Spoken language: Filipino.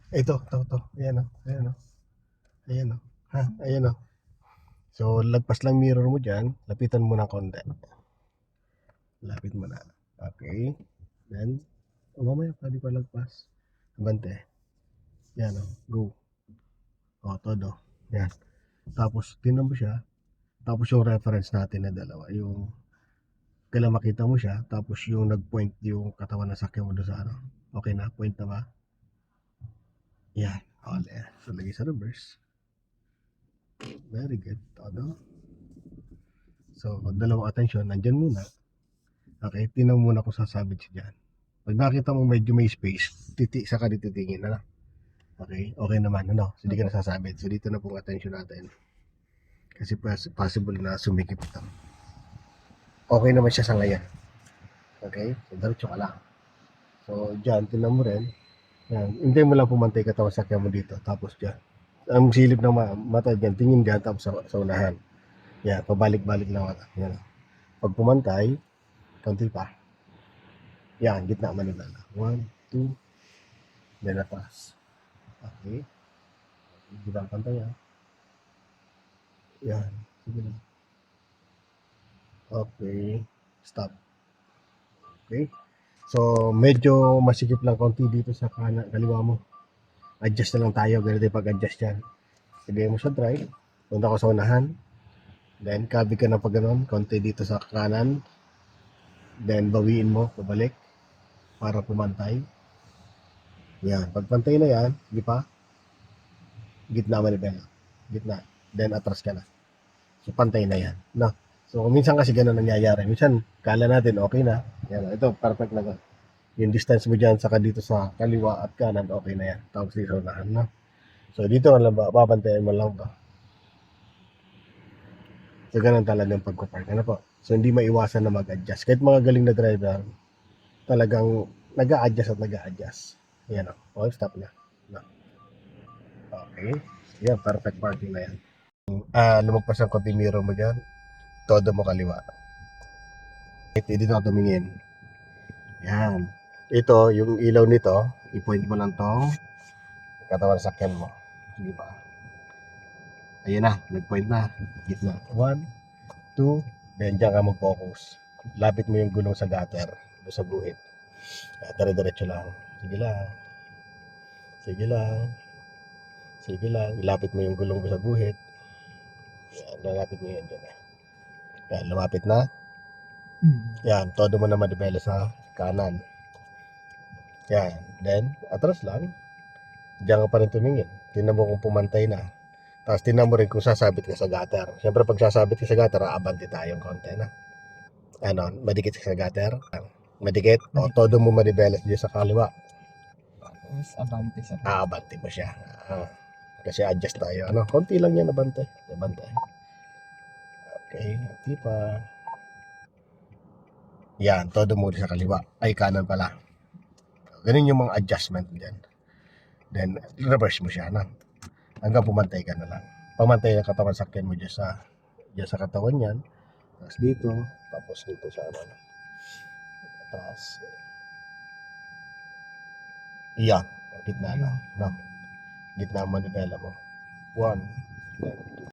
Ito. Ayan o, ayan o, ayan o. Ha, ayan o. So, lagpas lang mirror mo dyan, lapitan mo ng konti. Lapit mo na. Okay. Then, mamaya, pwede pa lagpas. Abante. Yan o, go. O, todo. Yan. Tapos, tinan mo siya. Tapos yung reference natin na dalawa. Yung, kailan makita mo siya. Tapos yung nag-point yung katawan ng sakyan mo doon sa ano. Okay na? Point na ba? Yan. Okay. So, lagay sa reverse. Very good. Todo. So, dalawang attention. Nandyan muna. Okay. Tinan mo muna kung sasabit siya dyan. Pag nakita mo medyo may space, saka dito tingin na. Okay, okay naman, ano? So, hindi ka nasasabit. So, dito na pong attention natin. Kasi possible na sumikip ito. Okay naman siya sa ngayon. Okay? So, diretso ka lang. So, dyan, tinan mo rin. Yan. Hindi mo lang pumantay katawan sakyan mo dito. Tapos dyan. Ang silip ng mata dyan, tingin dyan, tapos sa unahan. Yan, pabalik-balik lang mata. Yan. Pag pumantay, konti pa. Yan, gitna manibela. 1, 2, then atras. Okay? Hindi ba ang pantay, ha? Yan. Sige lang. Okay. Stop. Okay. So, medyo masikip lang konti dito sa kaliwa mo. Adjust na lang tayo. Ganito yung pag-adjust yan. Ibigay mo sa drive. Punta ko sa unahan. Then, kabi ka na pag ganun. Konti dito sa kanan. Then, bawiin mo. Pabalik. Para pumantay. Yan. Pagpantay na yan, di pa? Gitna manibela. Gitna. Then, atras ka na. So, pantay na yan. No? So, minsan kasi ganun nangyayari. Minsan, kala natin okay na. Yan. Ito, perfect na. Yung distance mo dyan saka dito sa kaliwa at kanan, okay na yan. Tapos dito sa unahan na. So, dito lang ba, babantayan mo lang ba? So, ganun talaga yung pagkupark. Ano po? So, hindi maiwasan na mag-adjust. Kahit mga galing na driver, talagang nag-a-adjust at nag-a-adjust. Yan o. Okay, stop na. No. Okay. Yan, perfect parking na yan. Lumagpas ang konti mirror mo dyan. Todo mo kaliwa. Dito ka tumingin. Yan. Ito, yung ilaw nito, i-point mo lang tong katawan sa sakyan mo. Sige ba? Ayun na, nag-point na. Gitna. 1, 2, then dyan ka mag-focus. Lapit mo yung gulong sa gutter, doon sa guhit. Dire-diretso lang. Sige lang. Sige lang. Sige lang. Ilapit mo yung gulong mo sa guhit. Yan, lalapit mo yan dyan. Yan, lumapit na. Yan, todo mo na madibela sa kanan. Yan, then, atras lang. Diyan ka pa rin tumingin. Tingnan mo kung pumantay na. Tapos tingnan mo rin kung sasabit ka sa gutter. Siyempre pag sasabit ka sa gutter, aabante tayong konti na. Ano, madikit ka sa gutter. Madikit. O, todo mo manibelas dyan sa kaliwa. Tapos abante sa Aabante mo siya. Kasi adjust tayo. Ano, konti lang yan, abante. Abante. Okay, hindi pa. Yan, todo mo sa kaliwa. Ay, kanan pala. Ganun yung mga adjustment dyan. Then, reverse mo siya. No? Hanggang pumantay ka na lang. Pamantay na katawan sakyan mo dyan sa katawan yan. Tapos dito. Tapos dito sa ano. Tapos, iyan. Gitna lang. No? Gitna ang manibela mo. 1, 2,